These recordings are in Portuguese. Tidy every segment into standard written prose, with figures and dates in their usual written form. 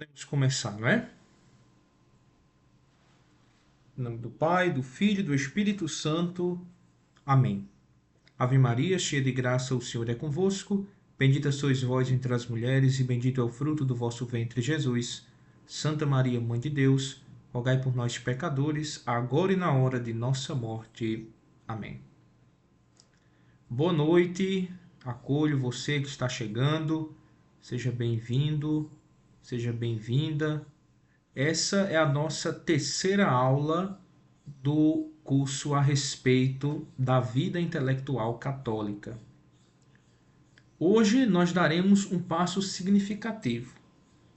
Podemos começar, não é? Em nome do Pai, do Filho e do Espírito Santo. Amém. Ave Maria, cheia de graça, o Senhor é convosco. Bendita sois vós entre as mulheres, e bendito é o fruto do vosso ventre, Jesus. Santa Maria, Mãe de Deus, rogai por nós, pecadores, agora e na hora de nossa morte. Amém. Boa noite, acolho você que está chegando. Seja bem-vindo, seja bem-vinda. Essa é a nossa terceira aula do curso a respeito da vida intelectual católica. Hoje nós daremos um passo significativo.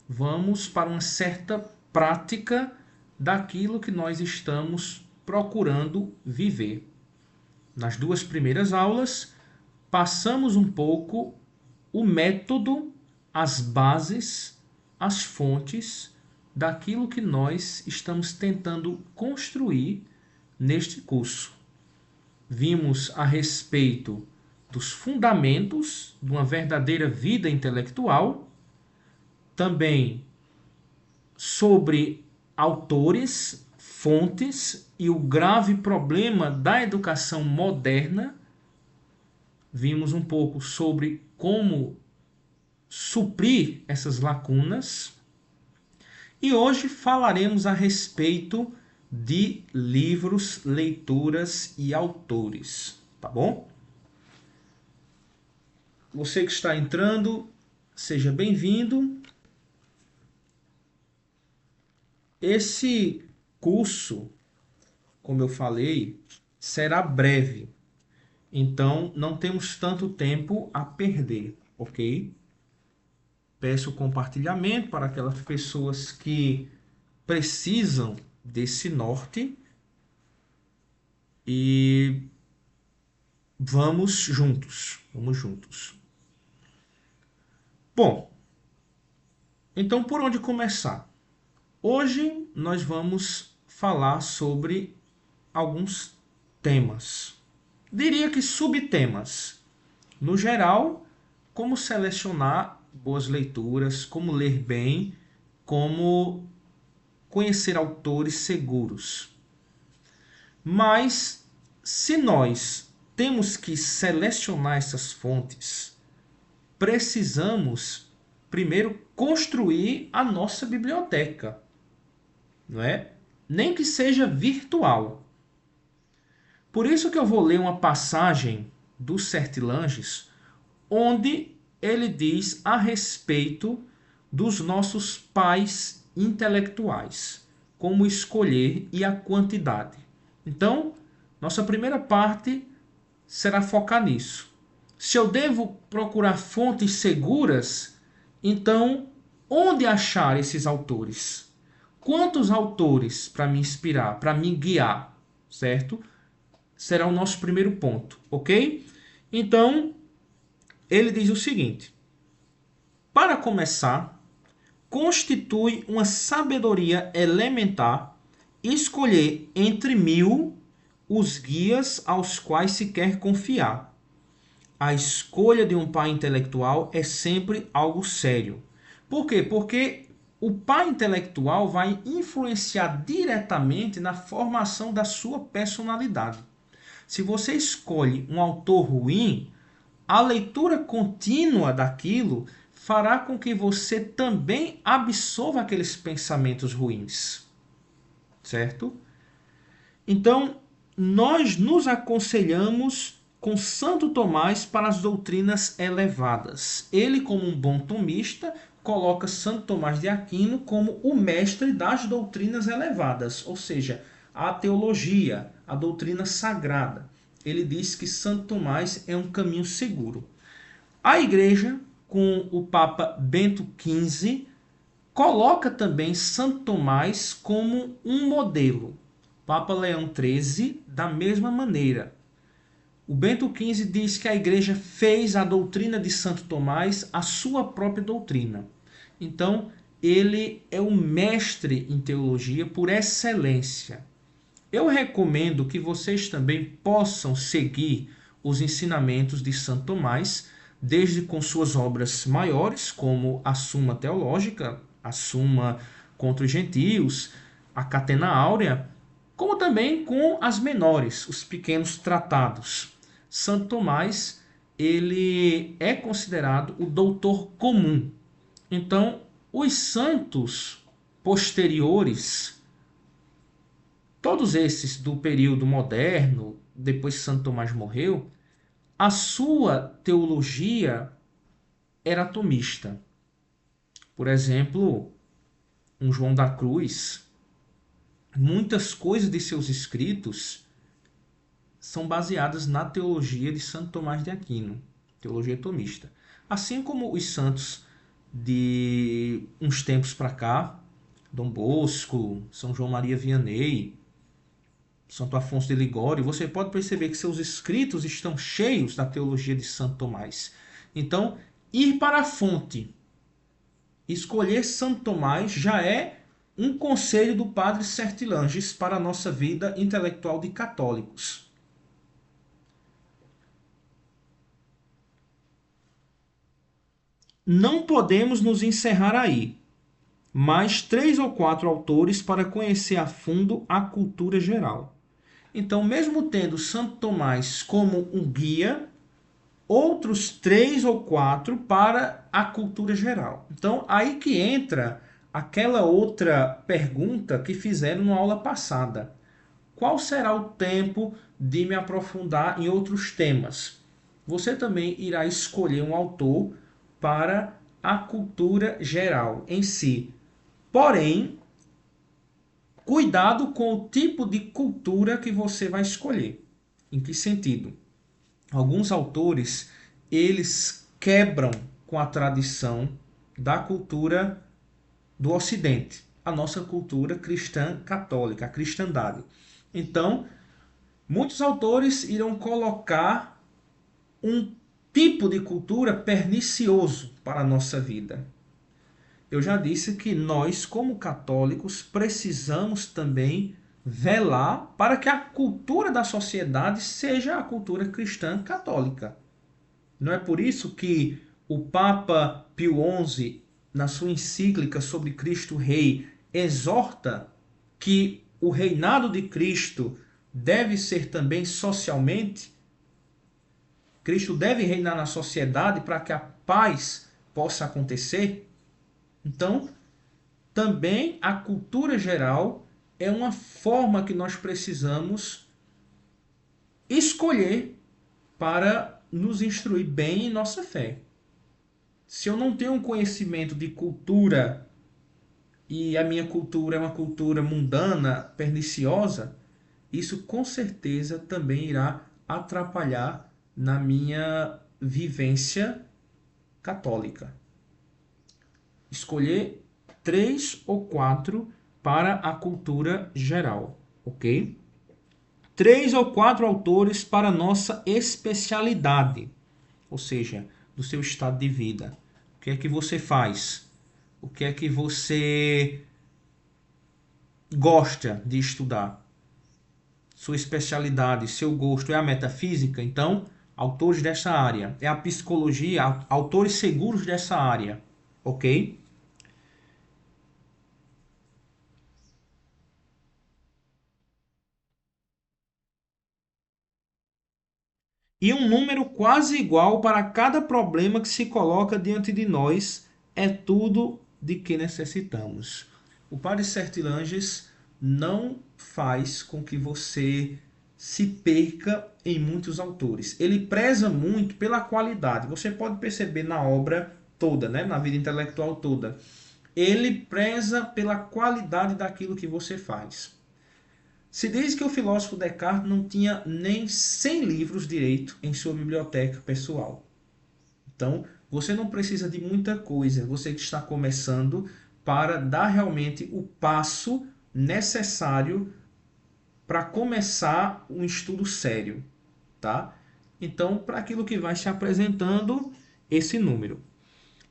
Vamos para uma certa prática daquilo que nós estamos procurando viver. Nas duas primeiras aulas, passamos um pouco o método, as bases, as fontes daquilo que nós estamos tentando construir neste curso. Vimos a respeito dos fundamentos de uma verdadeira vida intelectual, também sobre autores, fontes e o grave problema da educação moderna. Vimos um pouco sobre como suprir essas lacunas. E hoje falaremos a respeito de livros, leituras e autores, tá bom? Você que está entrando, seja bem-vindo. Esse curso, como eu falei, será breve. Então, não temos tanto tempo a perder, ok? Peço compartilhamento para aquelas pessoas que precisam desse norte e vamos juntos, vamos juntos. Bom, então por onde começar? Hoje nós vamos falar sobre alguns temas. Diria que subtemas. No geral, como selecionar boas leituras, como ler bem, como conhecer autores seguros. Mas, se nós temos que selecionar essas fontes, precisamos primeiro construir a nossa biblioteca, não é? Nem que seja virtual. Por isso que eu vou ler uma passagem do Sertilanges, onde ele diz a respeito dos nossos pais intelectuais, como escolher e a quantidade. Então, nossa primeira parte será focar nisso. Se eu devo procurar fontes seguras, então onde achar esses autores? Quantos autores para me inspirar, para me guiar, certo? Será o nosso primeiro ponto, ok? Então, ele diz o seguinte: para começar, constitui uma sabedoria elementar escolher entre 1000 os guias aos quais se quer confiar. A escolha de um pai intelectual é sempre algo sério. Por quê? Porque o pai intelectual vai influenciar diretamente na formação da sua personalidade. Se você escolhe um autor ruim, a leitura contínua daquilo fará com que você também absorva aqueles pensamentos ruins, certo? Então, nós nos aconselhamos com Santo Tomás para as doutrinas elevadas. Ele, como um bom tomista, coloca Santo Tomás de Aquino como o mestre das doutrinas elevadas, ou seja, a teologia, a doutrina sagrada. Ele diz que Santo Tomás é um caminho seguro. A Igreja, com o Papa Bento XV, coloca também Santo Tomás como um modelo. Papa Leão XIII, da mesma maneira. O Bento XV diz que a Igreja fez a doutrina de Santo Tomás a sua própria doutrina. Então, ele é o mestre em teologia por excelência. Eu recomendo que vocês também possam seguir os ensinamentos de Santo Tomás, desde com suas obras maiores, como a Suma Teológica, a Suma contra os Gentios, a Catena Áurea, como também com as menores, os pequenos tratados. Santo Tomás, ele é considerado o doutor comum. Então, os santos posteriores, todos esses do período moderno, depois que Santo Tomás morreu, a sua teologia era tomista. Por exemplo, um João da Cruz, muitas coisas de seus escritos são baseadas na teologia de Santo Tomás de Aquino, teologia tomista. Assim como os santos de uns tempos para cá, Dom Bosco, São João Maria Vianney, Santo Afonso de Ligório, você pode perceber que seus escritos estão cheios da teologia de Santo Tomás. Então, ir para a fonte, escolher Santo Tomás já é um conselho do padre Sertilanges para a nossa vida intelectual de católicos. Não podemos nos encerrar aí. Mais 3 ou 4 autores para conhecer a fundo a cultura geral. Então, mesmo tendo Santo Tomás como um guia, outros 3 ou 4 para a cultura geral. Então, aí que entra aquela outra pergunta que fizeram na aula passada. Qual será o tempo de me aprofundar em outros temas? Você também irá escolher um autor para a cultura geral em si. Porém, cuidado com o tipo de cultura que você vai escolher. Em que sentido? Alguns autores, eles quebram com a tradição da cultura do Ocidente, a nossa cultura cristã católica, a cristandade. Então, muitos autores irão colocar um tipo de cultura pernicioso para a nossa vida. Eu já disse que nós, como católicos, precisamos também velar para que a cultura da sociedade seja a cultura cristã católica. Não é por isso que o Papa Pio XI, na sua encíclica sobre Cristo Rei, exorta que o reinado de Cristo deve ser também socialmente. Cristo deve reinar na sociedade para que a paz possa acontecer. Então, também a cultura geral é uma forma que nós precisamos escolher para nos instruir bem em nossa fé. Se eu não tenho um conhecimento de cultura e a minha cultura é uma cultura mundana, perniciosa, isso com certeza também irá atrapalhar na minha vivência católica. Escolher 3 ou 4 para a cultura geral, ok? 3 ou 4 autores para nossa especialidade, ou seja, do seu estado de vida. O que é que você faz? O que é que você gosta de estudar? Sua especialidade, seu gosto é a metafísica? Então, autores dessa área. É a psicologia, autores seguros dessa área, ok? E um número quase igual para cada problema que se coloca diante de nós é tudo de que necessitamos. O Padre Sertilanges não faz com que você se perca em muitos autores. Ele preza muito pela qualidade. Você pode perceber na obra toda, né? Na vida intelectual toda. Ele preza pela qualidade daquilo que você faz. Se diz que o filósofo Descartes não tinha nem 100 livros direito em sua biblioteca pessoal. Então, você não precisa de muita coisa, você que está começando, para dar realmente o passo necessário para começar um estudo sério, tá? Então, para aquilo que vai se apresentando, esse número.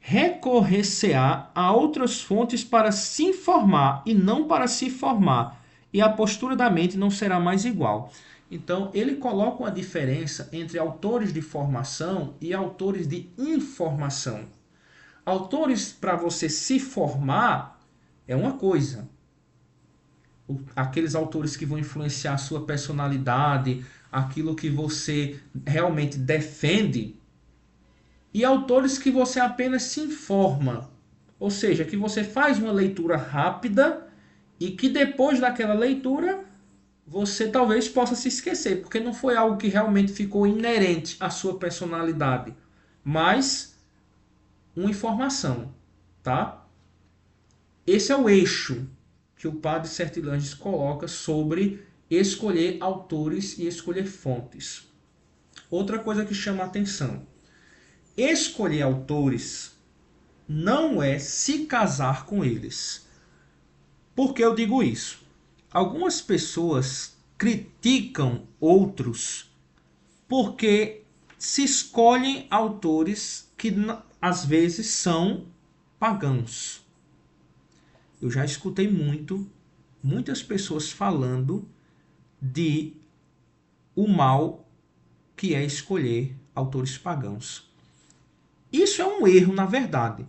Recorrer-se-á a outras fontes para se informar e não para se formar, e a postura da mente não será mais igual. Então, ele coloca uma diferença entre autores de formação e autores de informação. Autores para você se formar é uma coisa. Aqueles autores que vão influenciar a sua personalidade, aquilo que você realmente defende, e autores que você apenas se informa. Ou seja, que você faz uma leitura rápida e que depois daquela leitura você talvez possa se esquecer, porque não foi algo que realmente ficou inerente à sua personalidade, mas uma informação, tá? Esse é o eixo que o padre Sertilanges coloca sobre escolher autores e escolher fontes. Outra coisa que chama a atenção: escolher autores não é se casar com eles. Por que eu digo isso? Algumas pessoas criticam outros porque se escolhem autores que às vezes são pagãos. Eu já escutei muitas pessoas falando de o mal que é escolher autores pagãos. Isso é um erro, na verdade.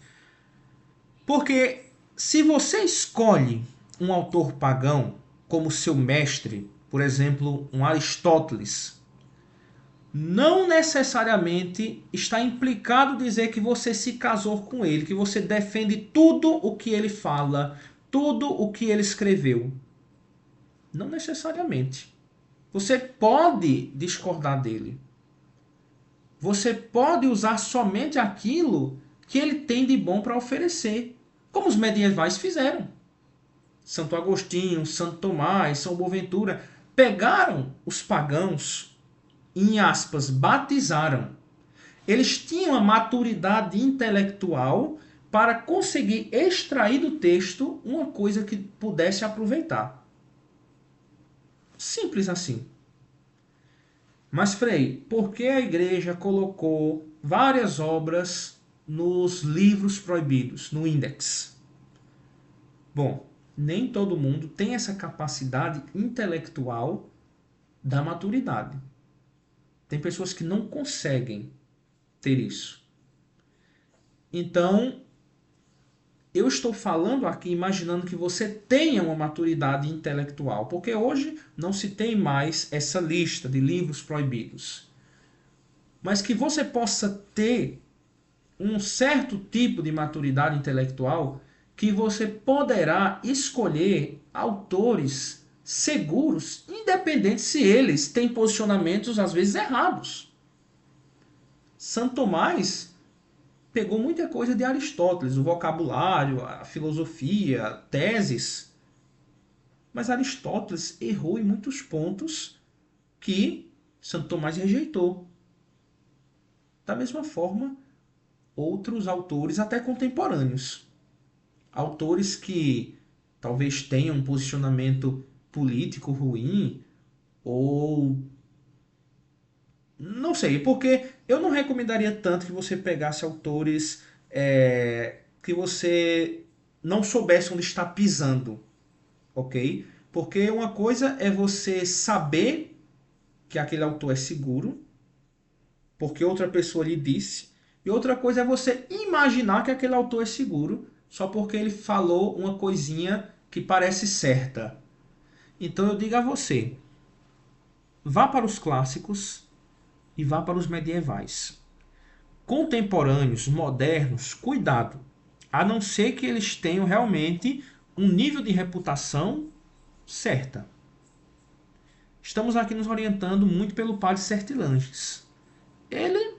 Porque se você escolhe um autor pagão como seu mestre, por exemplo, um Aristóteles, não necessariamente está implicado dizer que você se casou com ele, que você defende tudo o que ele fala, tudo o que ele escreveu. Não necessariamente. Você pode discordar dele. Você pode usar somente aquilo que ele tem de bom para oferecer, como os medievais fizeram. Santo Agostinho, Santo Tomás, São Boaventura pegaram os pagãos, em aspas, batizaram. Eles tinham a maturidade intelectual para conseguir extrair do texto uma coisa que pudesse aproveitar. Simples assim. Mas, Frei, por que a igreja colocou várias obras nos livros proibidos, no índex? Bom, nem todo mundo tem essa capacidade intelectual da maturidade. Tem pessoas que não conseguem ter isso. Então, eu estou falando aqui imaginando que você tenha uma maturidade intelectual, porque hoje não se tem mais essa lista de livros proibidos. Mas que você possa ter um certo tipo de maturidade intelectual que você poderá escolher autores seguros, independente se eles têm posicionamentos às vezes errados. Santo Tomás pegou muita coisa de Aristóteles, o vocabulário, a filosofia, teses. Mas Aristóteles errou em muitos pontos que Santo Tomás rejeitou. Da mesma forma, outros autores, até contemporâneos. Autores que talvez tenham um posicionamento político ruim, ou não sei, porque eu não recomendaria tanto que você pegasse autores que você não soubesse onde está pisando, ok? Porque uma coisa é você saber que aquele autor é seguro, porque outra pessoa lhe disse, e outra coisa é você imaginar que aquele autor é seguro só porque ele falou uma coisinha que parece certa. Então eu digo a você, vá para os clássicos e vá para os medievais. Contemporâneos, modernos, cuidado, a não ser que eles tenham realmente um nível de reputação certa. Estamos aqui nos orientando muito pelo padre Sertilanges. Ele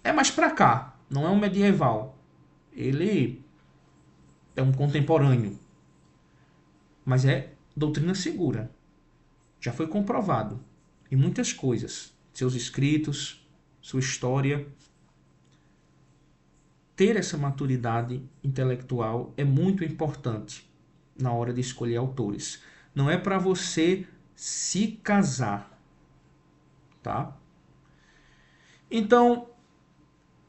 é mais para cá, não é um medieval. Ele é um contemporâneo, mas é doutrina segura. Já foi comprovado em muitas coisas, seus escritos, sua história. Ter essa maturidade intelectual é muito importante na hora de escolher autores. Não é para você se casar, tá? Então,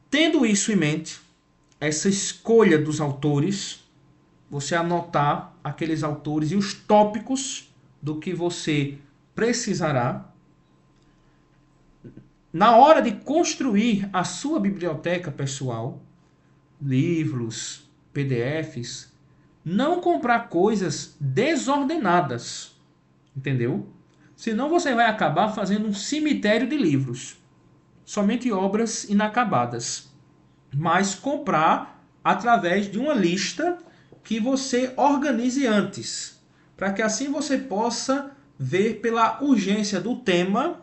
tendo isso em mente, essa escolha dos autores, você anotar aqueles autores e os tópicos do que você precisará. Na hora de construir a sua biblioteca pessoal, livros, PDFs, não comprar coisas desordenadas, entendeu? Senão você vai acabar fazendo um cemitério de livros, somente obras inacabadas. Mas comprar através de uma lista que você organize antes, para que assim você possa ver pela urgência do tema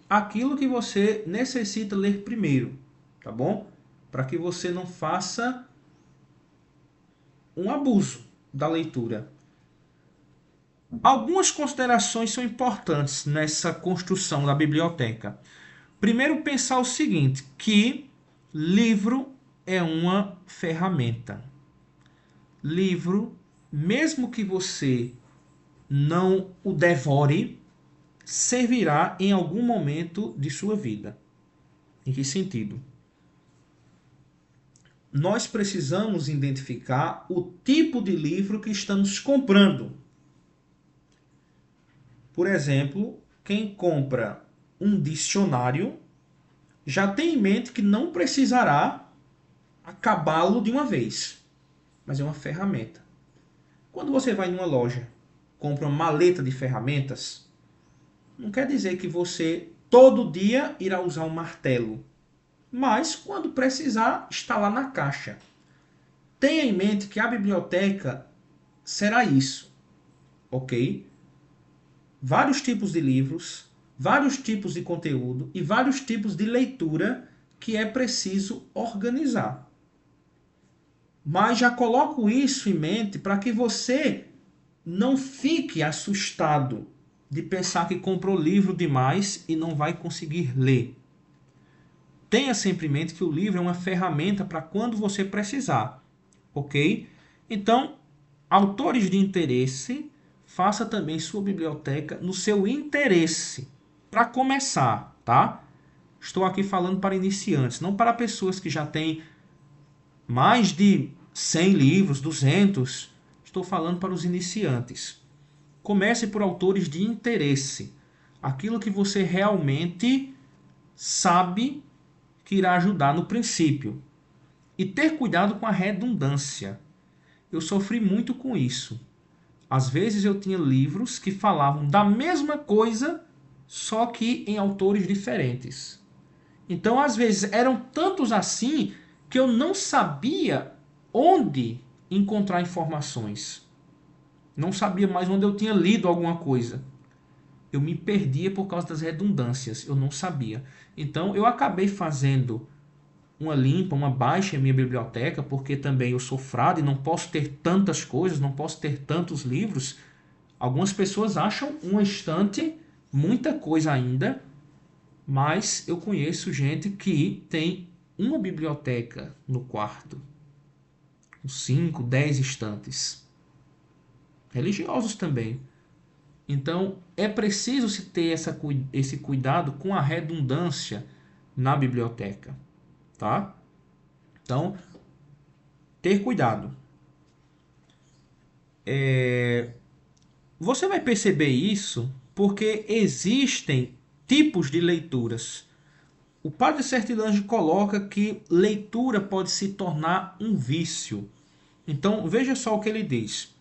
aquilo que você necessita ler primeiro, tá bom? Para que você não faça um abuso da leitura. Algumas considerações são importantes nessa construção da biblioteca. Primeiro, pensar o seguinte, que livro é uma ferramenta. Livro, mesmo que você não o devore, servirá em algum momento de sua vida. Em que sentido? Nós precisamos identificar o tipo de livro que estamos comprando. Por exemplo, quem compra um dicionário já tem em mente que não precisará acabá-lo de uma vez, mas é uma ferramenta. Quando você vai numa loja, compra uma maleta de ferramentas, não quer dizer que você todo dia irá usar um martelo, mas quando precisar, está lá na caixa. Tenha em mente que a biblioteca será isso, ok? Vários tipos de livros, vários tipos de conteúdo e vários tipos de leitura que é preciso organizar. Mas já coloco isso em mente para que você não fique assustado de pensar que comprou livro demais e não vai conseguir ler. Tenha sempre em mente que o livro é uma ferramenta para quando você precisar, ok? Então, autores de interesse, faça também sua biblioteca no seu interesse. Para começar, tá? Estou aqui falando para iniciantes, não para pessoas que já têm mais de 100 livros, 200. Estou falando para os iniciantes. Comece por autores de interesse. Aquilo que você realmente sabe que irá ajudar no princípio. E ter cuidado com a redundância. Eu sofri muito com isso. Às vezes eu tinha livros que falavam da mesma coisa, só que em autores diferentes. Então, às vezes, eram tantos assim que eu não sabia onde encontrar informações. Não sabia mais onde eu tinha lido alguma coisa. Eu me perdia por causa das redundâncias. Eu não sabia. Então, eu acabei fazendo uma limpa, uma baixa em minha biblioteca, porque também eu sou frade e não posso ter tantas coisas, não posso ter tantos livros. Algumas pessoas acham uma estante muita coisa ainda, mas eu conheço gente que tem uma biblioteca no quarto, com 5, 10 estantes. Religiosos também. Então, é preciso se ter esse cuidado com a redundância na biblioteca, tá? Então, ter cuidado. Você vai perceber isso porque existem tipos de leituras. O padre Sertilange coloca que leitura pode se tornar um vício. Então, veja só o que ele diz.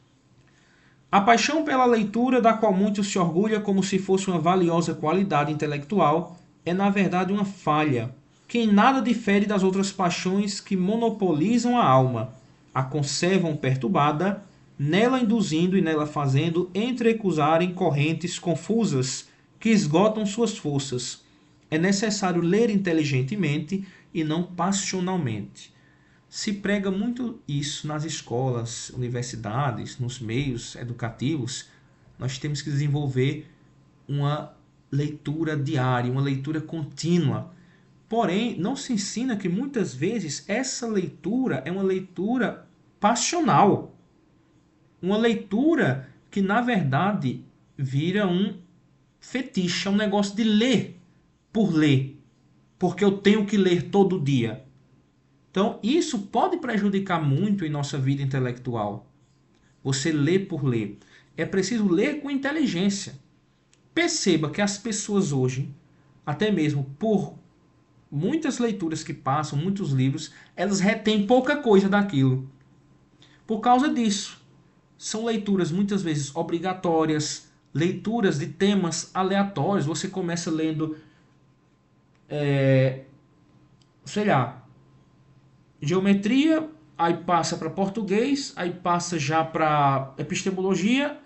A paixão pela leitura, da qual muito se orgulha como se fosse uma valiosa qualidade intelectual, é na verdade uma falha, que em nada difere das outras paixões que monopolizam a alma, a conservam perturbada, nela induzindo e nela fazendo entrecruzarem correntes confusas que esgotam suas forças. É necessário ler inteligentemente e não passionalmente. Se prega muito isso nas escolas, universidades, nos meios educativos. Nós temos que desenvolver uma leitura diária, uma leitura contínua. Porém, não se ensina que muitas vezes essa leitura é uma leitura passional. Uma leitura que, na verdade, vira um fetiche, é um negócio de ler por ler, porque eu tenho que ler todo dia. Então, isso pode prejudicar muito em nossa vida intelectual. Você lê por ler. É preciso ler com inteligência. Perceba que as pessoas hoje, até mesmo por muitas leituras que passam, muitos livros, elas retêm pouca coisa daquilo. Por causa disso, são leituras muitas vezes obrigatórias, leituras de temas aleatórios. Você começa lendo, sei lá, geometria, aí passa para português, aí passa já para epistemologia,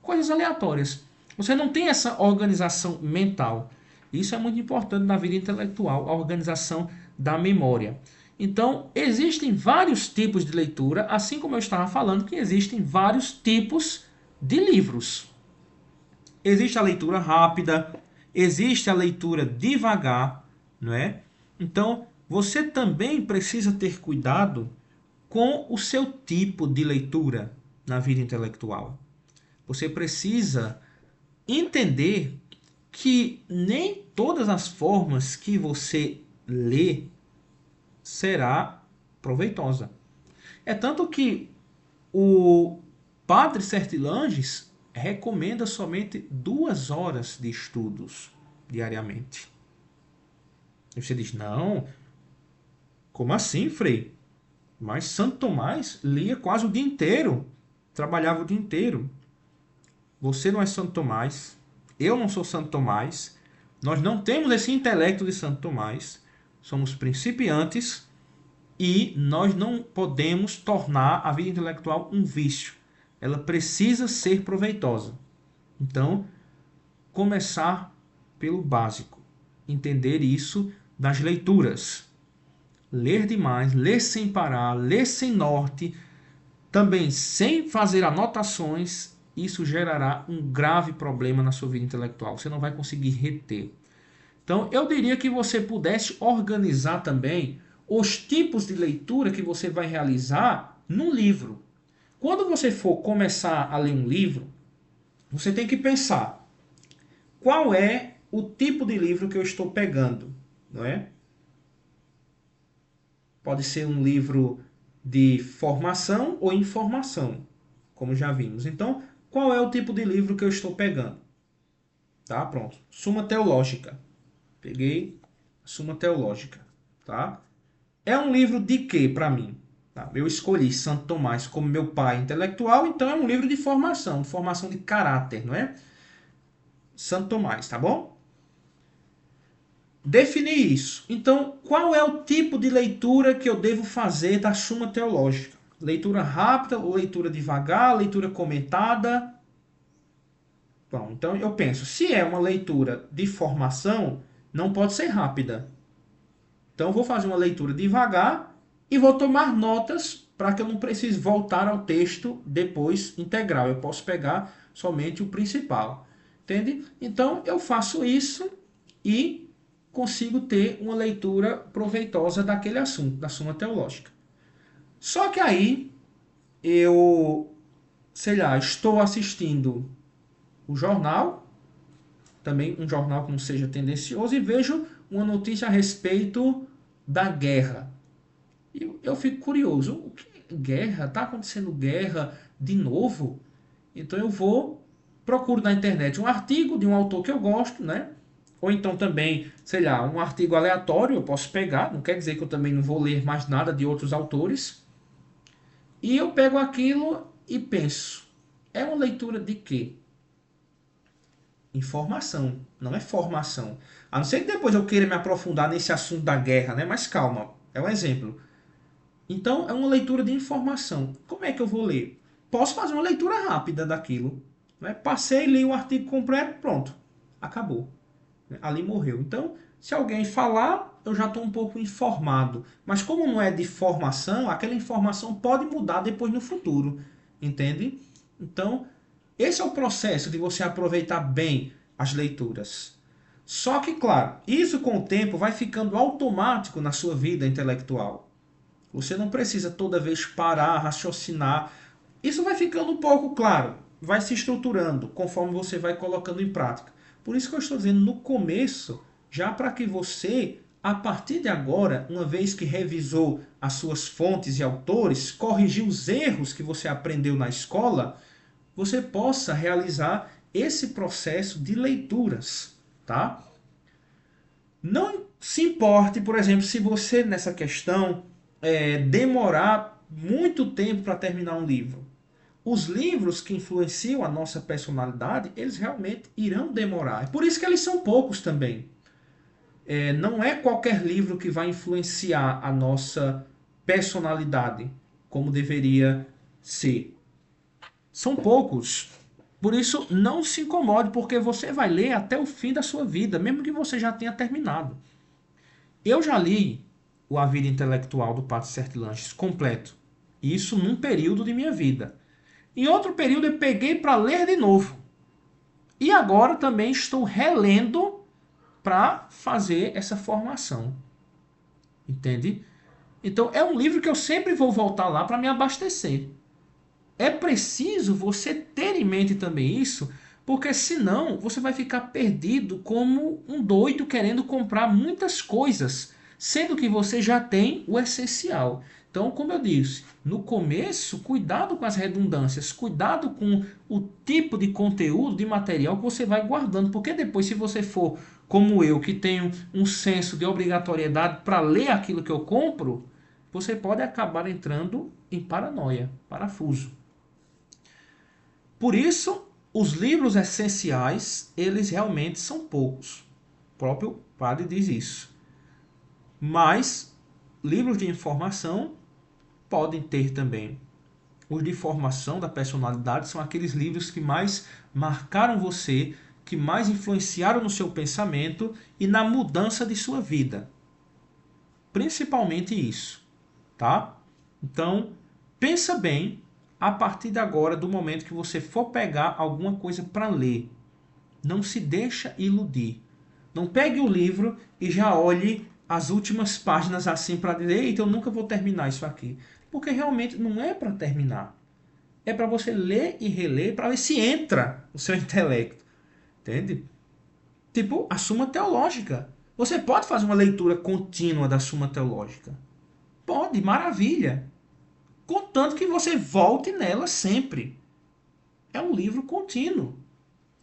coisas aleatórias. Você não tem essa organização mental. Isso é muito importante na vida intelectual, a organização da memória. Então, existem vários tipos de leitura, assim como eu estava falando que existem vários tipos de livros. Existe a leitura rápida, existe a leitura devagar, não é? Então, você também precisa ter cuidado com o seu tipo de leitura na vida intelectual. Você precisa entender que nem todas as formas que você lê será proveitosa. É tanto que o Padre Sertilanges recomenda somente 2 horas de estudos diariamente. E você diz, não, como assim, Frei? Mas Santo Tomás lia quase o dia inteiro, trabalhava o dia inteiro. Você não é Santo Tomás, eu não sou Santo Tomás, nós não temos esse intelecto de Santo Tomás, somos principiantes e nós não podemos tornar a vida intelectual um vício. Ela precisa ser proveitosa. Então, começar pelo básico, entender isso das leituras. Ler demais, ler sem parar, ler sem norte, também sem fazer anotações, isso gerará um grave problema na sua vida intelectual. Você não vai conseguir reter. Então, eu diria que você pudesse organizar também os tipos de leitura que você vai realizar num livro. Quando você for começar a ler um livro, você tem que pensar qual é o tipo de livro que eu estou pegando, não é? Pode ser um livro de formação ou informação, como já vimos. Então, qual é o tipo de livro que eu estou pegando? Tá, pronto. Suma Teológica. Peguei a Suma Teológica, tá? É um livro de quê para mim? Tá? Eu escolhi Santo Tomás como meu pai intelectual, então é um livro de formação de caráter, não é? Santo Tomás, tá bom? Definir isso. Então, qual é o tipo de leitura que eu devo fazer da Suma Teológica? Leitura rápida ou leitura devagar, leitura comentada? Bom, então eu penso, se é uma leitura de formação, não pode ser rápida. Então eu vou fazer uma leitura devagar e vou tomar notas para que eu não precise voltar ao texto depois integral. Eu posso pegar somente o principal. Entende? Então eu faço isso e consigo ter uma leitura proveitosa daquele assunto, da Suma Teológica. Só que aí eu, sei lá, estou assistindo o jornal, também um jornal que não seja tendencioso, e vejo uma notícia a respeito da guerra. E eu fico curioso, o que é guerra? Está acontecendo guerra de novo? Então eu vou, procuro na internet um artigo de um autor que eu gosto, né? Ou então também, sei lá, um artigo aleatório, eu posso pegar, não quer dizer que eu também não vou ler mais nada de outros autores. E eu pego aquilo e penso, é uma leitura de quê? Informação, não é formação. A não ser que depois eu queira me aprofundar nesse assunto da guerra, né? Mas calma, é um exemplo. Então, é uma leitura de informação. Como é que eu vou ler? Posso fazer uma leitura rápida daquilo. Né? Passei, li o artigo completo, pronto. Acabou. Ali morreu. Então, se alguém falar, eu já estou um pouco informado. Mas como não é de formação, aquela informação pode mudar depois no futuro. Entende? Então, esse é o processo de você aproveitar bem as leituras. Só que, claro, isso com o tempo vai ficando automático na sua vida intelectual. Você não precisa toda vez parar, raciocinar. Isso vai ficando um pouco claro, vai se estruturando conforme você vai colocando em prática. Por isso que eu estou dizendo no começo, já para que você, a partir de agora, uma vez que revisou as suas fontes e autores, corrigiu os erros que você aprendeu na escola, você possa realizar esse processo de leituras, tá? Não se importe, por exemplo, se você nessa questão demorar muito tempo para terminar um livro. Os livros que influenciam a nossa personalidade, eles realmente irão demorar. É por isso que eles são poucos também. Não é qualquer livro que vai influenciar a nossa personalidade como deveria ser. São poucos. Por isso, não se incomode, porque você vai ler até o fim da sua vida, mesmo que você já tenha terminado. Eu já li o A Vida Intelectual do Pato Sertilanches completo. Isso num período de minha vida. Em outro período eu peguei para ler de novo. E agora também estou relendo para fazer essa formação. Entende? Então é um livro que eu sempre vou voltar lá para me abastecer. É preciso você ter em mente também isso, porque senão você vai ficar perdido como um doido querendo comprar muitas coisas, sendo que você já tem o essencial. Então, como eu disse, no começo, cuidado com as redundâncias, cuidado com o tipo de conteúdo, de material que você vai guardando, porque depois, se você for como eu, que tenho um senso de obrigatoriedade para ler aquilo que eu compro, você pode acabar entrando em paranoia, parafuso. Por isso, os livros essenciais, eles realmente são poucos. O próprio padre diz isso. Mas livros de informação podem ter também. Os de formação da personalidade são aqueles livros que mais marcaram você, que mais influenciaram no seu pensamento e na mudança de sua vida. Principalmente isso, tá? Então, pensa bem a partir de agora, do momento que você for pegar alguma coisa para ler. Não se deixa iludir. Não pegue o livro e já olhe as últimas páginas assim para dizer, eita, eu nunca vou terminar isso aqui. Porque realmente não é para terminar. É para você ler e reler para ver se entra o seu intelecto. Entende? Tipo, a Suma Teológica. Você pode fazer uma leitura contínua da Suma Teológica. Pode, maravilha. Contanto que você volte nela sempre. É um livro contínuo.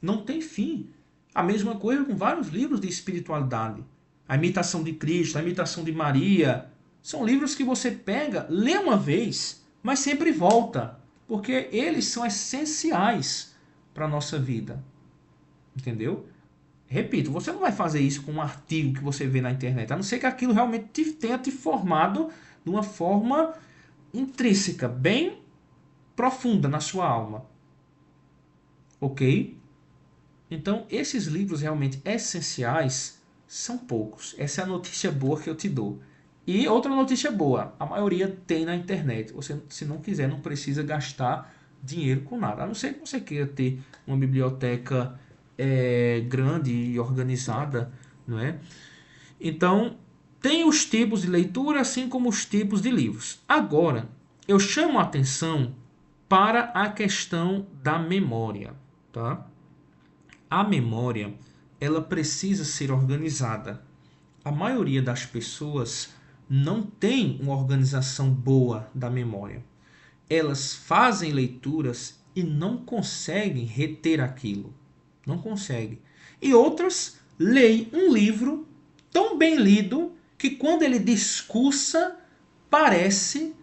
Não tem fim. A mesma coisa com vários livros de espiritualidade. A Imitação de Cristo, a Imitação de Maria. São livros que você pega, lê uma vez, mas sempre volta. Porque eles são essenciais para a nossa vida. Entendeu? Repito, você não vai fazer isso com um artigo que você vê na internet, a não ser que aquilo realmente tenha te formado de uma forma intrínseca, bem profunda na sua alma. Ok? Então, esses livros realmente essenciais são poucos. Essa é a notícia boa que eu te dou. E outra notícia boa, a maioria tem na internet. Você, se não quiser, não precisa gastar dinheiro com nada. A não ser que você queira ter uma biblioteca grande e organizada, não é? Então, tem os tipos de leitura, assim como os tipos de livros. Agora, eu chamo a atenção para a questão da memória, tá? A memória, ela precisa ser organizada. A maioria das pessoas não tem uma organização boa da memória. Elas fazem leituras e não conseguem reter aquilo. Não conseguem. E outras leem um livro tão bem lido que quando ele discursa, parece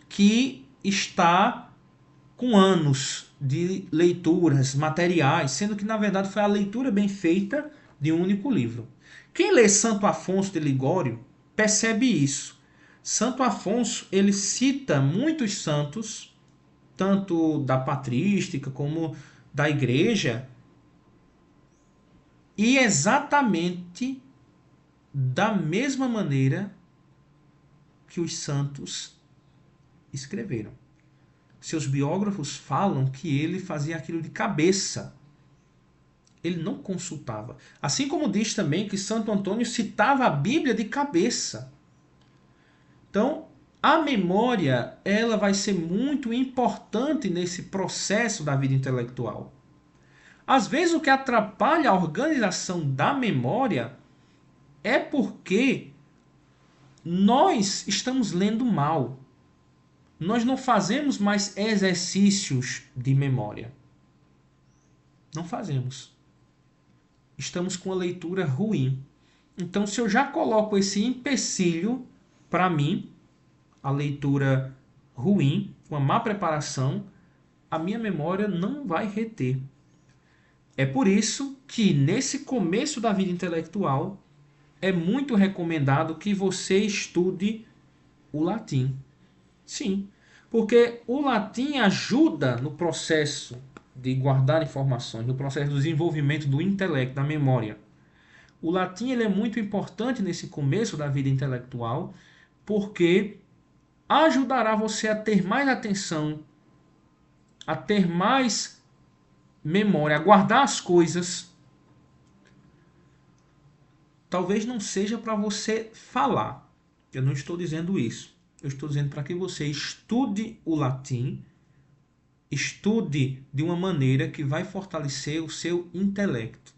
que está com anos de leituras, materiais, sendo que na verdade foi a leitura bem feita de um único livro. Quem lê Santo Afonso de Ligório percebe isso. Santo Afonso, ele cita muitos santos, tanto da patrística como da igreja, e exatamente da mesma maneira que os santos escreveram. Seus biógrafos falam que ele fazia aquilo de cabeça. Ele não consultava. Assim como diz também que Santo Antônio citava a Bíblia de cabeça. Então, a memória, ela vai ser muito importante nesse processo da vida intelectual. Às vezes o que atrapalha a organização da memória é porque nós estamos lendo mal. Nós não fazemos mais exercícios de memória. Não fazemos. Estamos com a leitura ruim. Então, se eu já coloco esse empecilho para mim, a leitura ruim, uma má preparação, a minha memória não vai reter. É por isso que nesse começo da vida intelectual é muito recomendado que você estude o latim. Sim, porque o latim ajuda no processo de guardar informações, no processo do desenvolvimento do intelecto, da memória. O latim ele é muito importante nesse começo da vida intelectual, porque ajudará você a ter mais atenção, a ter mais memória, a guardar as coisas. Talvez não seja para você falar. Eu não estou dizendo isso. Eu estou dizendo para que você estude o latim, estude de uma maneira que vai fortalecer o seu intelecto.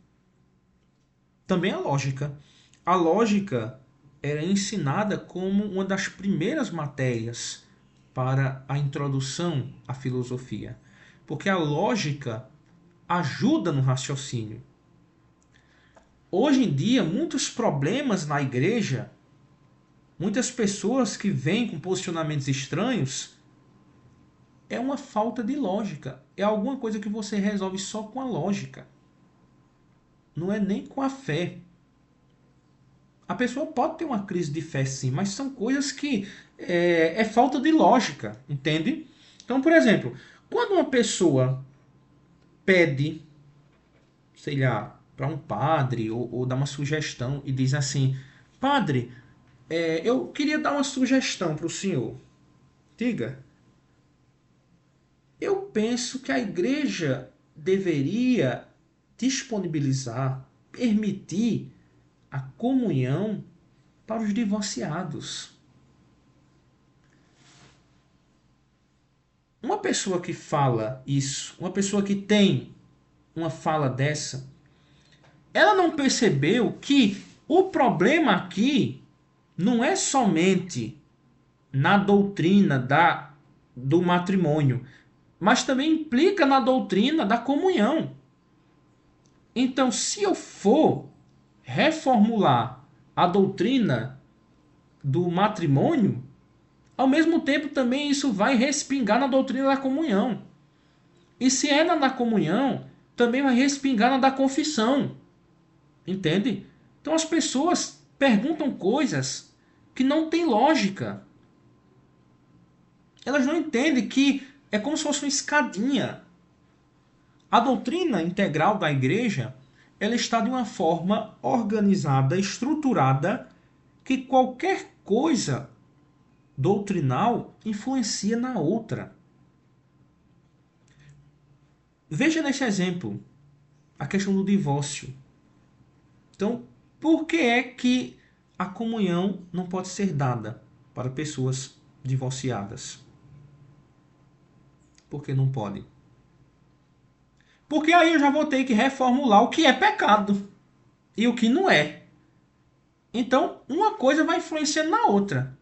Também a lógica. A lógica era ensinada como uma das primeiras matérias para a introdução à filosofia, porque a lógica ajuda no raciocínio. Hoje em dia, muitos problemas na igreja, muitas pessoas que vêm com posicionamentos estranhos, é uma falta de lógica. É alguma coisa que você resolve só com a lógica. Não é nem com a fé. A pessoa pode ter uma crise de fé sim, mas são coisas que é falta de lógica, entende? Então, por exemplo, quando uma pessoa pede, sei lá, para um padre ou dá uma sugestão e diz assim: Padre, eu queria dar uma sugestão para o senhor. Diga. Eu penso que a igreja deveria disponibilizar, permitir a comunhão para os divorciados. Uma pessoa que fala isso, uma pessoa que tem uma fala dessa, ela não percebeu que o problema aqui não é somente na doutrina do matrimônio, mas também implica na doutrina da comunhão. Então, se eu for reformular a doutrina do matrimônio, ao mesmo tempo também isso vai respingar na doutrina da comunhão. E se é na da comunhão, também vai respingar na da confissão. Entende? Então as pessoas perguntam coisas que não têm lógica. Elas não entendem que é como se fosse uma escadinha. A doutrina integral da igreja, ela está de uma forma organizada, estruturada, que qualquer coisa doutrinal influencia na outra. Veja nesse exemplo a questão do divórcio. Então, por que é que a comunhão não pode ser dada para pessoas divorciadas? Por que não pode? Porque aí eu já vou ter que reformular o que é pecado e o que não é. Então, uma coisa vai influenciando na outra.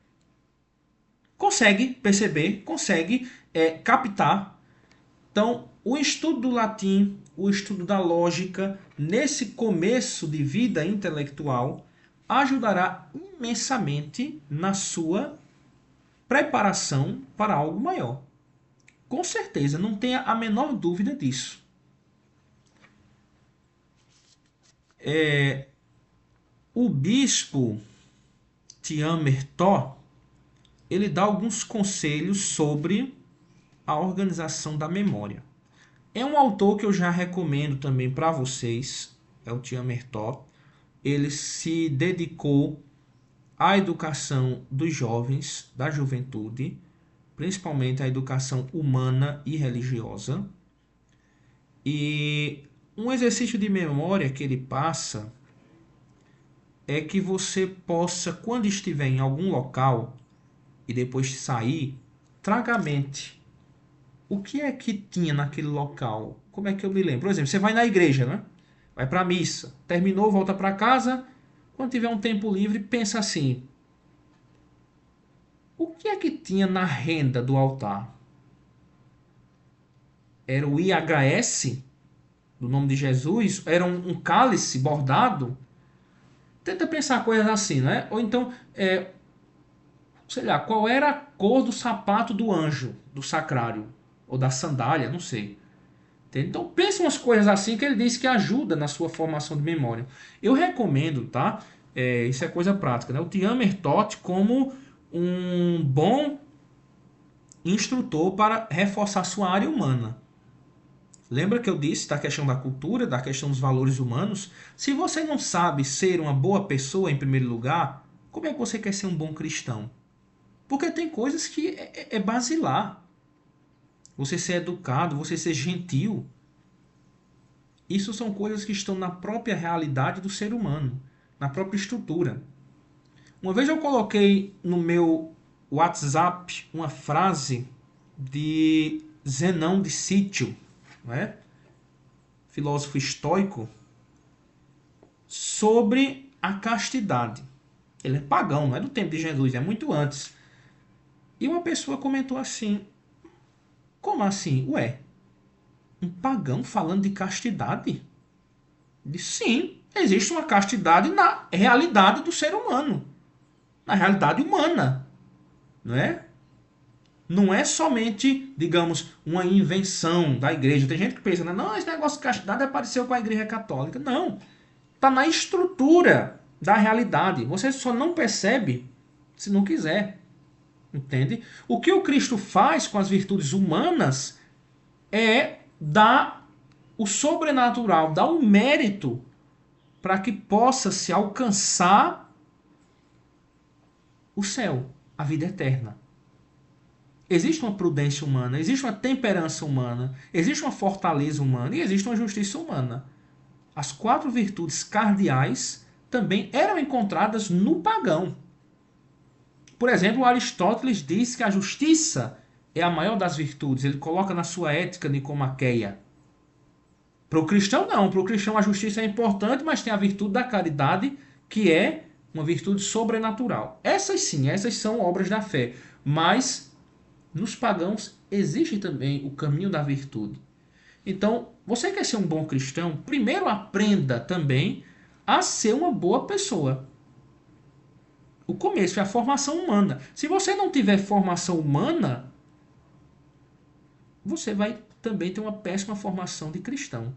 Consegue perceber, consegue captar. Então, o estudo do latim, o estudo da lógica, nesse começo de vida intelectual, ajudará imensamente na sua preparação para algo maior. Com certeza, não tenha a menor dúvida disso. O bispo Tiamer-Tó, ele dá alguns conselhos sobre a organização da memória. É um autor que eu já recomendo também para vocês, é o Tiamer-Tó. Ele se dedicou à educação dos jovens, da juventude, principalmente à educação humana e religiosa. E um exercício de memória que ele passa é que você possa, quando estiver em algum local e depois sair, traga à mente o que é que tinha naquele local. Como é que eu me lembro? Por exemplo, você vai na igreja, né? Vai para a missa, terminou, volta para casa. Quando tiver um tempo livre, pensa assim: o que é que tinha na renda do altar? Era o IHS, do nome de Jesus? Era um cálice bordado? Tenta pensar coisas assim, né? Ou então, sei lá, qual era a cor do sapato do anjo, do sacrário? Ou da sandália, não sei. Então pense umas coisas assim que ele diz que ajuda na sua formação de memória. Eu recomendo, tá? Isso é coisa prática, né? O Tiamer Tot como um bom instrutor para reforçar sua área humana. Lembra que eu disse da questão da cultura, da questão dos valores humanos? Se você não sabe ser uma boa pessoa em primeiro lugar, como é que você quer ser um bom cristão? Porque tem coisas que é basilar. Você ser educado, você ser gentil. Isso são coisas que estão na própria realidade do ser humano, na própria estrutura. Uma vez eu coloquei no meu WhatsApp uma frase de Zenão de Sítio, né? Filósofo estoico, sobre a castidade. Ele é pagão, não é do tempo de Jesus, é muito antes. E uma pessoa comentou assim: como assim? Ué, um pagão falando de castidade? Disse, sim, existe uma castidade na realidade do ser humano, na realidade humana, não é? Não é somente, digamos, uma invenção da igreja. Tem gente que pensa, não, esse negócio de castidade apareceu com a igreja católica. Não, está na estrutura da realidade. Você só não percebe se não quiser, entende? O que o Cristo faz com as virtudes humanas é dar o sobrenatural, dar o mérito para que possa se alcançar o céu, a vida eterna. Existe uma prudência humana, existe uma temperança humana, existe uma fortaleza humana e existe uma justiça humana. As 4 virtudes cardeais também eram encontradas no pagão. Por exemplo, Aristóteles diz que a justiça é a maior das virtudes. Ele coloca na sua ética nicomaqueia. Para o cristão, não. Para o cristão, a justiça é importante, mas tem a virtude da caridade, que é uma virtude sobrenatural. Essas sim, essas são obras da fé. Mas nos pagãos existe também o caminho da virtude. Então, você quer ser um bom cristão? Primeiro aprenda também a ser uma boa pessoa. O começo é a formação humana. Se você não tiver formação humana, você vai também ter uma péssima formação de cristão.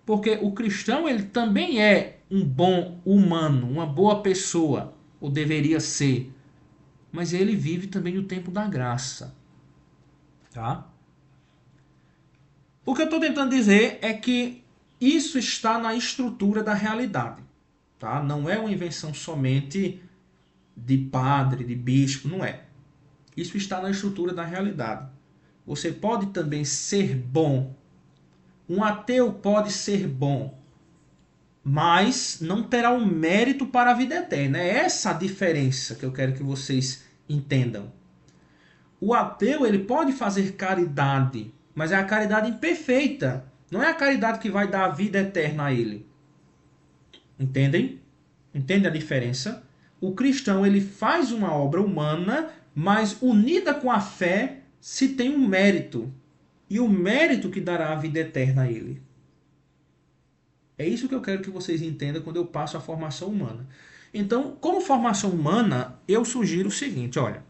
Porque o cristão ele também é um bom humano, uma boa pessoa, ou deveria ser. Mas ele vive também no tempo da graça. Tá? O que eu estou tentando dizer é que isso está na estrutura da realidade. Tá? Não é uma invenção somente de padre, de bispo, não é. Isso está na estrutura da realidade. Você pode também ser bom. Um ateu pode ser bom, mas não terá um mérito para a vida eterna. É essa a diferença que eu quero que vocês entendam. O ateu ele pode fazer caridade, mas é a caridade imperfeita. Não é a caridade que vai dar a vida eterna a ele. Entendem? Entende a diferença? O cristão ele faz uma obra humana, mas unida com a fé se tem um mérito. E o mérito que dará a vida eterna a ele. É isso que eu quero que vocês entendam quando eu passo a formação humana. Então, como formação humana, eu sugiro o seguinte, olha,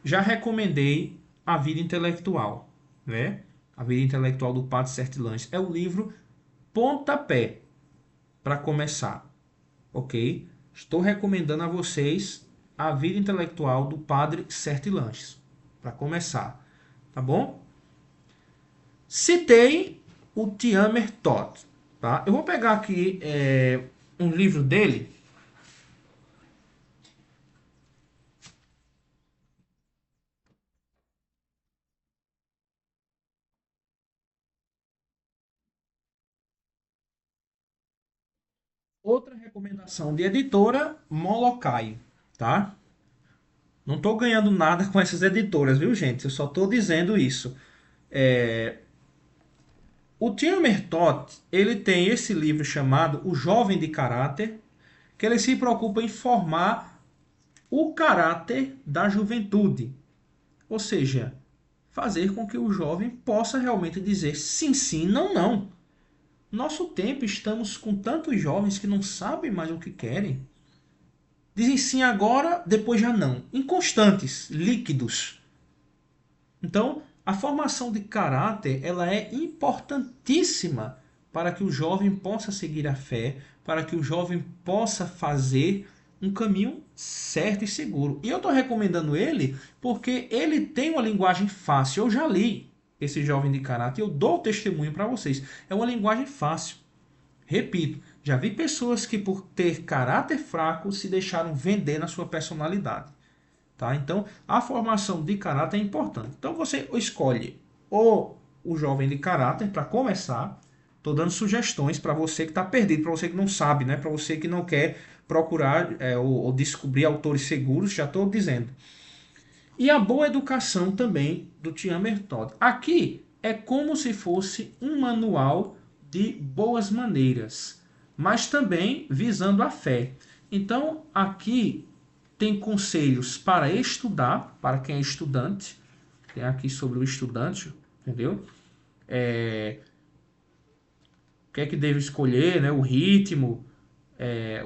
já recomendei A Vida Intelectual, né? A Vida Intelectual do Padre Sertillanges. É o livro pontapé para começar, ok? Estou recomendando a vocês A Vida Intelectual do Padre Sertillanges, para começar, tá bom? Citei o Tiamer Tot, tá? Eu vou pegar aqui um livro dele. Outra recomendação de editora, Molokai, tá? Não estou ganhando nada com essas editoras, viu, gente? Eu só estou dizendo isso. O Tilmer Tot, ele tem esse livro chamado O Jovem de Caráter, que ele se preocupa em formar o caráter da juventude. Ou seja, fazer com que o jovem possa realmente dizer sim, sim, não, não. Nosso tempo estamos com tantos jovens que não sabem mais o que querem. Dizem sim agora, depois já não. Inconstantes, líquidos. Então, a formação de caráter, ela é importantíssima para que o jovem possa seguir a fé, para que o jovem possa fazer um caminho certo e seguro. E eu estou recomendando ele porque ele tem uma linguagem fácil. Eu já li esse jovem de caráter e eu dou testemunho para vocês. É uma linguagem fácil. Repito, já vi pessoas que por ter caráter fraco se deixaram vender na sua personalidade. Tá? Então, a formação de caráter é importante. Então, você escolhe o jovem de caráter para começar. Estou dando sugestões para você que está perdido, para você que não sabe, né? Para você que não quer procurar ou descobrir autores seguros, já estou dizendo. E a boa educação também do Tian Mertod. Aqui é como se fosse um manual de boas maneiras, mas também visando a fé. Então, aqui tem conselhos para estudar, para quem é estudante. Tem aqui sobre o estudante, entendeu? O que é que deve escolher, né? O ritmo,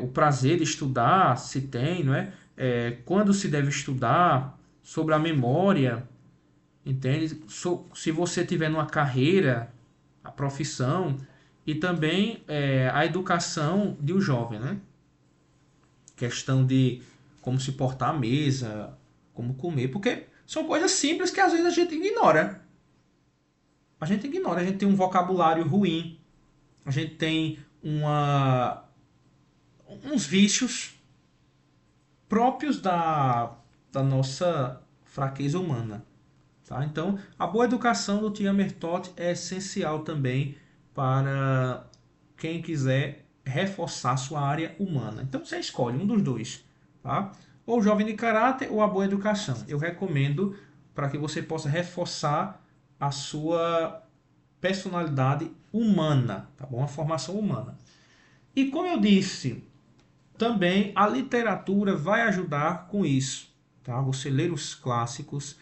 o prazer de estudar, se tem, não é? Quando se deve estudar, sobre a memória, entende? Se você tiver numa carreira, a profissão e também a educação de um jovem, né? Questão de como se portar à mesa, como comer, porque são coisas simples que às vezes a gente ignora. A gente ignora, a gente tem um vocabulário ruim, a gente tem uns vícios próprios da nossa fraqueza humana. Tá? Então, a boa educação do Tia Mertot é essencial também para quem quiser reforçar sua área humana. Então, você escolhe um dos dois. Tá? Ou o jovem de caráter ou a boa educação. Eu recomendo para que você possa reforçar a sua personalidade humana, tá bom? A formação humana. E como eu disse, também a literatura vai ajudar com isso, tá? Você ler os clássicos,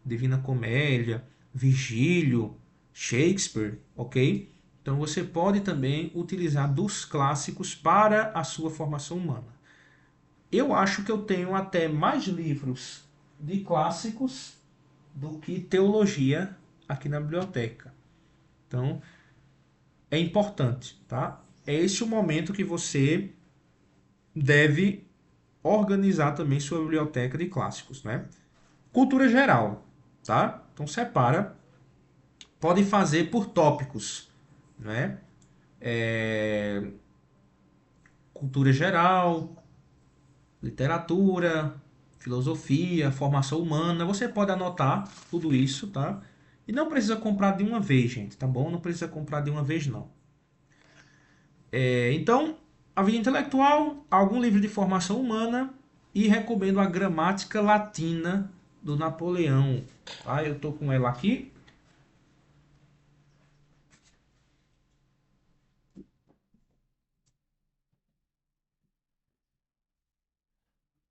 Divina Comédia, Virgílio, Shakespeare, ok? Então você pode também utilizar dos clássicos para a sua formação humana. Eu acho que eu tenho até mais livros de clássicos do que teologia aqui na biblioteca. Então, é importante, tá? É esse o momento que você deve organizar também sua biblioteca de clássicos, né? Cultura geral, tá? Então separa, pode fazer por tópicos, né? Cultura geral, literatura, filosofia, formação humana, você pode anotar tudo isso, tá? E não precisa comprar de uma vez, gente, tá bom? Não precisa comprar de uma vez, não. Então, a vida intelectual, algum livro de formação humana e recomendo a gramática latina do Napoleão. Tá? Eu estou com ela aqui.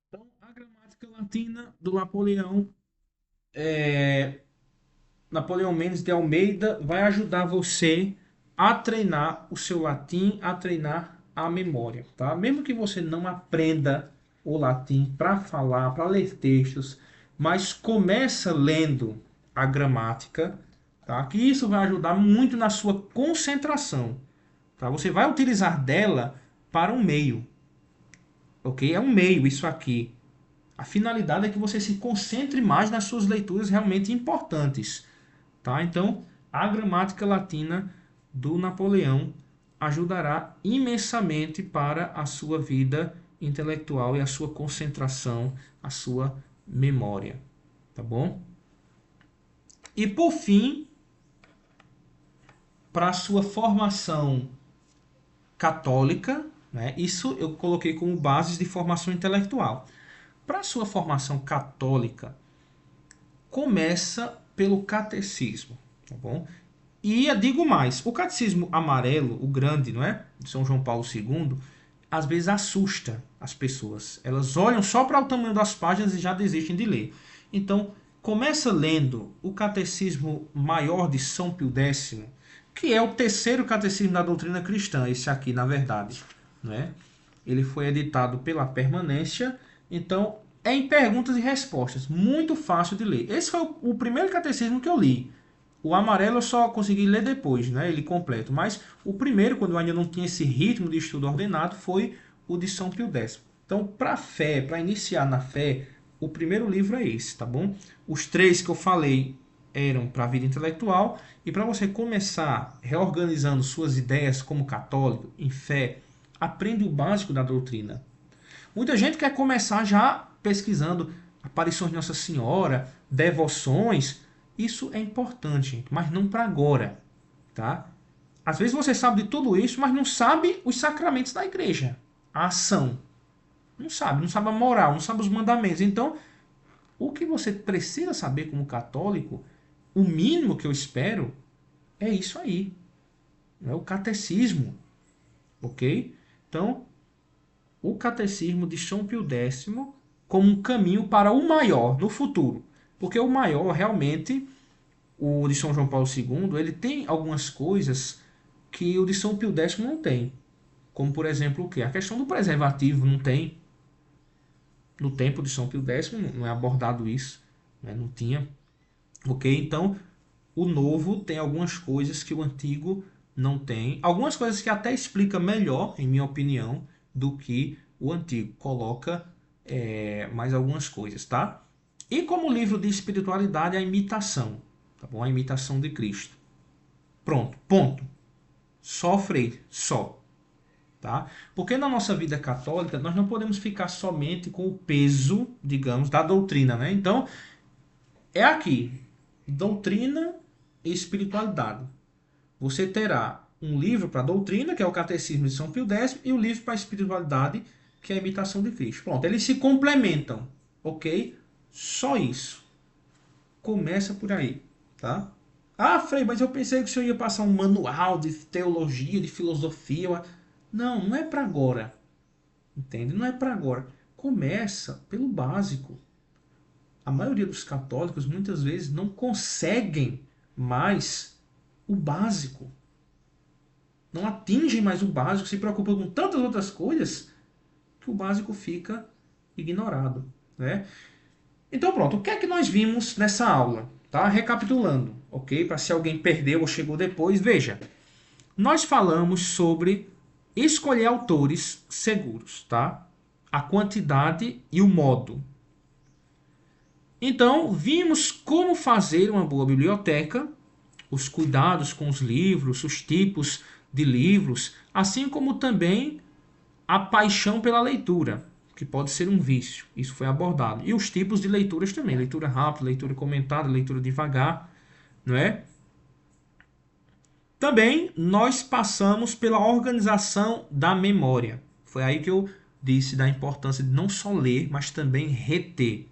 Então, a gramática latina do Napoleão, Napoleão Mendes de Almeida, vai ajudar você a treinar o seu latim, a treinar a memória, tá? Mesmo que você não aprenda o latim para falar, para ler textos, mas começa lendo a gramática, tá? Que isso vai ajudar muito na sua concentração, tá? Você vai utilizar dela para um meio, ok? É um meio isso aqui. A finalidade é que você se concentre mais nas suas leituras realmente importantes, tá? Então, a gramática latina do Napoleão ajudará imensamente para a sua vida intelectual e a sua concentração, a sua memória, tá bom? E por fim, para a sua formação católica, né? Isso eu coloquei como bases de formação intelectual. Para a sua formação católica, começa pelo catecismo, tá bom? E eu digo mais, o catecismo amarelo, o grande, não é? De São João Paulo II, às vezes assusta as pessoas. Elas olham só para o tamanho das páginas e já desistem de ler. Então, começa lendo o catecismo maior de São Pio X, que é o terceiro catecismo da doutrina cristã, esse aqui, na verdade, né? Ele foi editado pela Permanência, então é em perguntas e respostas, muito fácil de ler. Esse foi o primeiro catecismo que eu li. O amarelo eu só consegui ler depois, né, ele completo, mas o primeiro, quando eu ainda não tinha esse ritmo de estudo ordenado, foi o de São Pio X. Então, para fé, para iniciar na fé, o primeiro livro é esse, tá bom? Os três que eu falei eram para a vida intelectual, e para você começar reorganizando suas ideias como católico, em fé, aprende o básico da doutrina. Muita gente quer começar já pesquisando aparições de Nossa Senhora, devoções. Isso é importante, mas não para agora, tá? Às vezes você sabe de tudo isso, mas não sabe os sacramentos da igreja, a ação. Não sabe a moral, não sabe os mandamentos. Então, o que você precisa saber como católico, o mínimo que eu espero, é isso aí. É o catecismo, ok? Então, o catecismo de São Pio X como um caminho para o maior no futuro. Porque o maior, realmente, o de São João Paulo II, ele tem algumas coisas que o de São Pio X não tem. Como, por exemplo, o quê? A questão do preservativo não tem. No tempo de São Pio X não é abordado isso. Né? Não tinha. Ok? Então, o novo tem algumas coisas que o antigo não tem. Algumas coisas que até explica melhor, em minha opinião, do que o antigo. Coloca mais algumas coisas, tá? E como livro de espiritualidade, a imitação. Tá bom? A imitação de Cristo. Pronto, ponto. Só Freire, só. Tá? Porque na nossa vida católica, nós não podemos ficar somente com o peso, digamos, da doutrina, né? Então, é aqui, doutrina e espiritualidade. Você terá um livro para a doutrina, que é o Catecismo de São Pio X, e o livro para a espiritualidade, que é a imitação de Cristo. Pronto, eles se complementam, ok? Só isso. Começa por aí, tá? Ah, Frei, mas eu pensei que o senhor ia passar um manual de teologia, de filosofia. Não, não é para agora. Entende? Não é para agora. Começa pelo básico. A maioria dos católicos muitas vezes não conseguem mais o básico. Não atingem mais o básico, se preocupam com tantas outras coisas que o básico fica ignorado, né? Então pronto, o que é que nós vimos nessa aula? Tá? Recapitulando, ok? Para se alguém perdeu ou chegou depois, veja. Nós falamos sobre escolher autores seguros, tá? A quantidade e o modo. Então, vimos como fazer uma boa biblioteca, os cuidados com os livros, os tipos de livros, assim como também a paixão pela leitura, que pode ser um vício. Isso foi abordado. E os tipos de leituras também, leitura rápida, leitura comentada, leitura devagar, não é? Também nós passamos pela organização da memória. Foi aí que eu disse da importância de não só ler, mas também reter,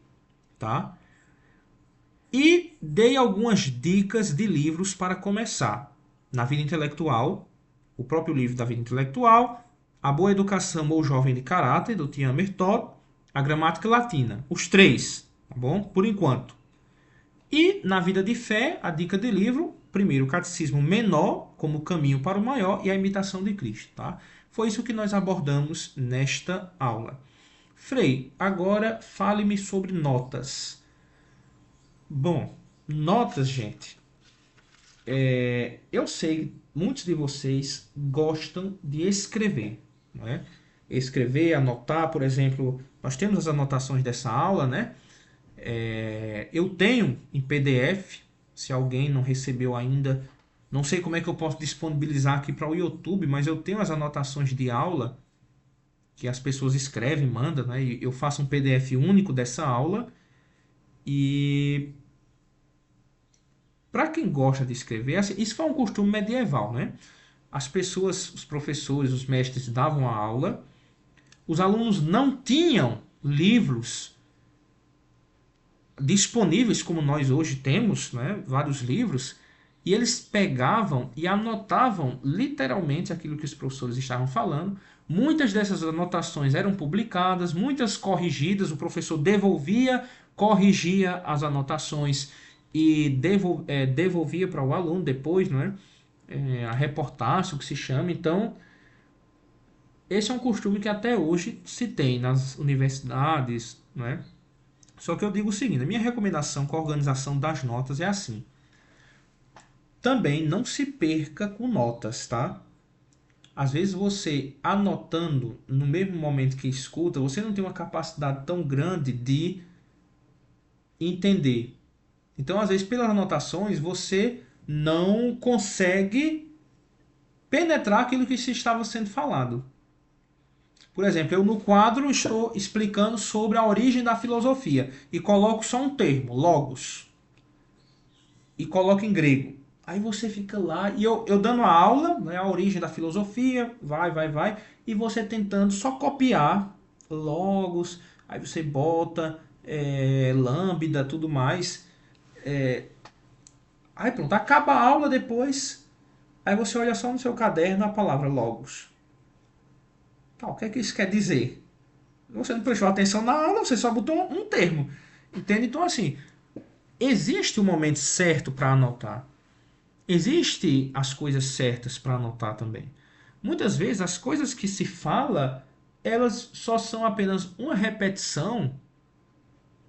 tá? E dei algumas dicas de livros para começar. Na Vida Intelectual, o próprio livro da Vida Intelectual, A Boa Educação ou Jovem de Caráter, do Tian Mertot, a Gramática Latina. Os três, tá bom? Por enquanto. E na Vida de Fé, a dica de livro, primeiro o Catecismo Menor, como caminho para o maior, e a imitação de Cristo, tá? Foi isso que nós abordamos nesta aula. Frei, agora fale-me sobre notas. Bom, notas, gente. Eu sei, muitos de vocês gostam de escrever, não é? Escrever, anotar, por exemplo, nós temos as anotações dessa aula, né? Eu tenho em PDF, se alguém não recebeu ainda, não sei como é que eu posso disponibilizar aqui para o YouTube, mas eu tenho as anotações de aula que as pessoas escrevem, mandam, né? E eu faço um PDF único dessa aula e para quem gosta de escrever, assim, isso foi um costume medieval, né? As pessoas, os professores, os mestres davam a aula, os alunos não tinham livros disponíveis como nós hoje temos, né? Vários livros, e eles pegavam e anotavam literalmente aquilo que os professores estavam falando. Muitas dessas anotações eram publicadas, muitas corrigidas, o professor devolvia, corrigia as anotações e devolvia para o aluno depois, não é? a reportácio, que se chama. Então, esse é um costume que até hoje se tem nas universidades, né? Só que eu digo o seguinte, a minha recomendação com a organização das notas é assim. Também não se perca com notas, tá? Às vezes você anotando no mesmo momento que escuta, você não tem uma capacidade tão grande de entender. Então, às vezes, pelas anotações, você não consegue penetrar aquilo que se estava sendo falado. Por exemplo, eu no quadro estou explicando sobre a origem da filosofia e coloco só um termo, logos, e coloco em grego. Aí você fica lá e eu dando a aula, né, a origem da filosofia, vai, e você tentando só copiar logos, aí você bota lambda, tudo mais. Aí pronto, acaba a aula depois, aí você olha só no seu caderno a palavra logos. Tá, o que é que isso quer dizer? Você não prestou atenção na aula, você só botou um termo. Entende? Então, assim, existe o momento certo para anotar. Existe as coisas certas para anotar também. Muitas vezes as coisas que se fala, elas só são apenas uma repetição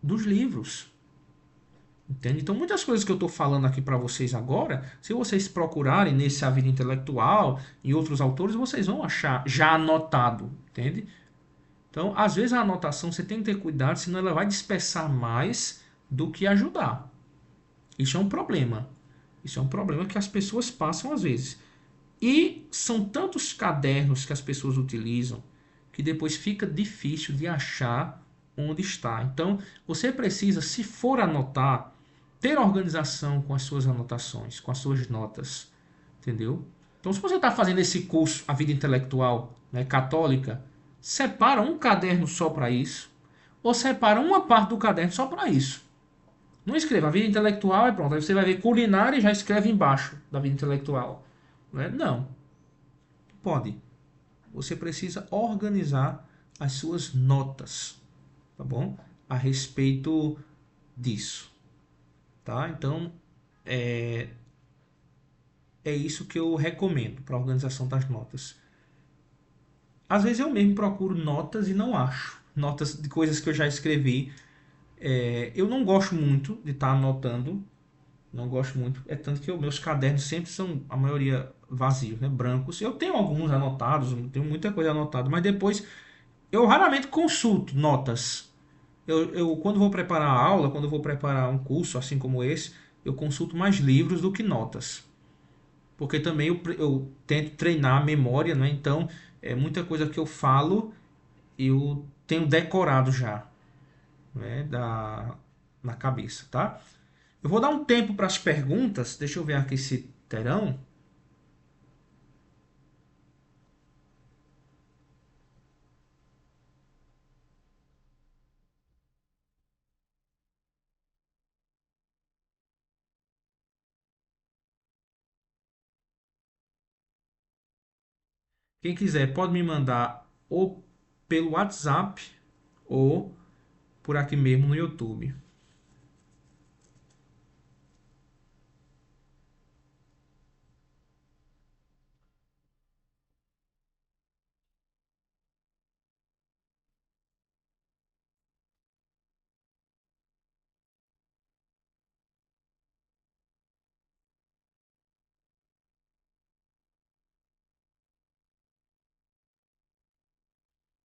dos livros. Entende? Então, muitas coisas que eu estou falando aqui para vocês agora, se vocês procurarem nesse A Vida Intelectual e outros autores, vocês vão achar já anotado. Entende? Então, às vezes a anotação você tem que ter cuidado, senão ela vai dispersar mais do que ajudar. Isso é um problema. Isso é um problema que as pessoas passam às vezes. E são tantos cadernos que as pessoas utilizam que depois fica difícil de achar onde está. Então, você precisa, se for anotar, ter organização com as suas anotações, com as suas notas. Entendeu? Então, se você está fazendo esse curso, a vida intelectual, né, católica, separa um caderno só para isso, ou separa uma parte do caderno só para isso. Não escreva a vida intelectual e pronto. Aí você vai ver culinária e já escreve embaixo da vida intelectual. Né? Não. Pode. Você precisa organizar as suas notas, tá bom? A respeito disso, tá? Então, é isso que eu recomendo para a organização das notas. Às vezes eu mesmo procuro notas e não acho. Notas de coisas que eu já escrevi. Eu não gosto muito de estar anotando. Não gosto muito. É tanto que os meus cadernos sempre são, a maioria, vazios, né? Brancos. Eu tenho alguns anotados, tenho muita coisa anotada, mas depois eu raramente consulto notas. Quando vou preparar a aula, quando vou preparar um curso assim como esse, eu consulto mais livros do que notas. Porque também eu tento treinar a memória, né? Então, muita coisa que eu falo, eu tenho decorado já, né? Na cabeça, tá? Eu vou dar um tempo para as perguntas. Deixa eu ver aqui se terão. Quem quiser pode me mandar ou pelo WhatsApp ou por aqui mesmo no YouTube.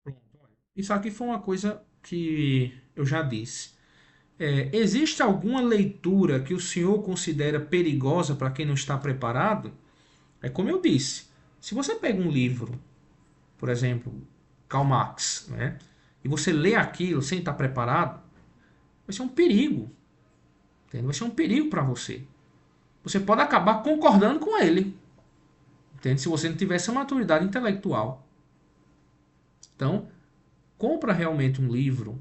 Pronto, olha. Isso aqui foi uma coisa que eu já disse. Existe alguma leitura que o senhor considera perigosa para quem não está preparado? É como eu disse. Se você pega um livro, por exemplo, Karl Marx, né, e você lê aquilo sem estar preparado, vai ser um perigo. Entende? Vai ser um perigo para você. Você pode acabar concordando com ele. Entende? Se você não tiver essa maturidade intelectual. Então, compra realmente um livro,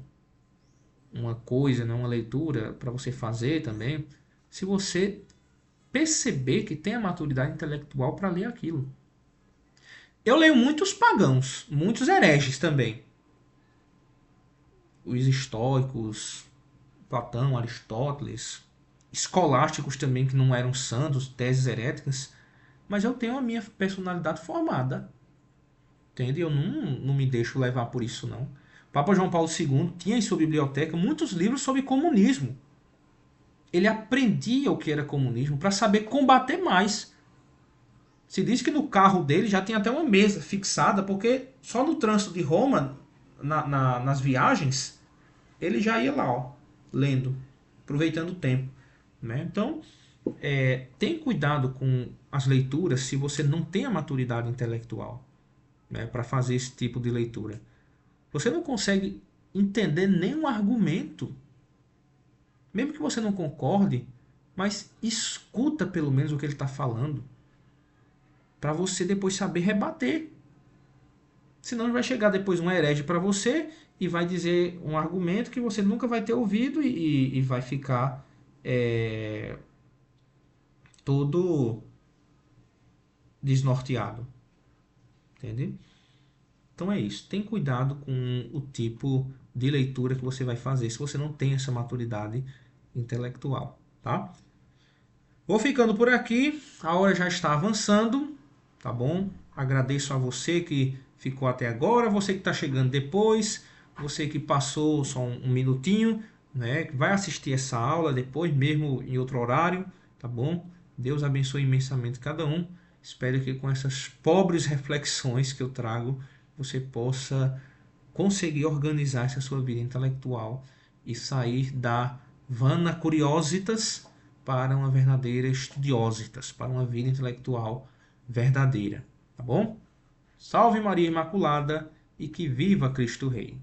uma coisa, né, uma leitura para você fazer também, se você perceber que tem a maturidade intelectual para ler aquilo. Eu leio muitos pagãos, muitos hereges também. Os estoicos, Platão, Aristóteles, escolásticos também que não eram santos, teses heréticas. mas eu tenho a minha personalidade formada. Entende? Eu não me deixo levar por isso, não. O Papa João Paulo II tinha em sua biblioteca muitos livros sobre comunismo. Ele aprendia o que era comunismo para saber combater mais. Se diz que no carro dele já tinha até uma mesa fixada, porque só no trânsito de Roma, nas viagens, ele já ia lá, ó, lendo, aproveitando o tempo. Né? Então, tem cuidado com as leituras se você não tem a maturidade intelectual, né, para fazer esse tipo de leitura. Você não consegue entender nenhum argumento, mesmo que você não concorde, mas escuta pelo menos o que ele está falando, para você depois saber rebater. Senão vai chegar depois um herege para você e vai dizer um argumento que você nunca vai ter ouvido e vai ficar todo desnorteado. Entende? Então é isso. Tem cuidado com o tipo de leitura que você vai fazer se você não tem essa maturidade intelectual. Tá? Vou ficando por aqui. A hora já está avançando. Tá bom? Agradeço a você que ficou até agora, você que está chegando depois, você que passou só um minutinho, né? Que vai assistir essa aula depois, mesmo em outro horário. Tá bom? Deus abençoe imensamente cada um. Espero que com essas pobres reflexões que eu trago, você possa conseguir organizar essa sua vida intelectual e sair da vana curiositas para uma verdadeira estudiositas, para uma vida intelectual verdadeira. Tá bom? Salve Maria Imaculada e que viva Cristo Rei!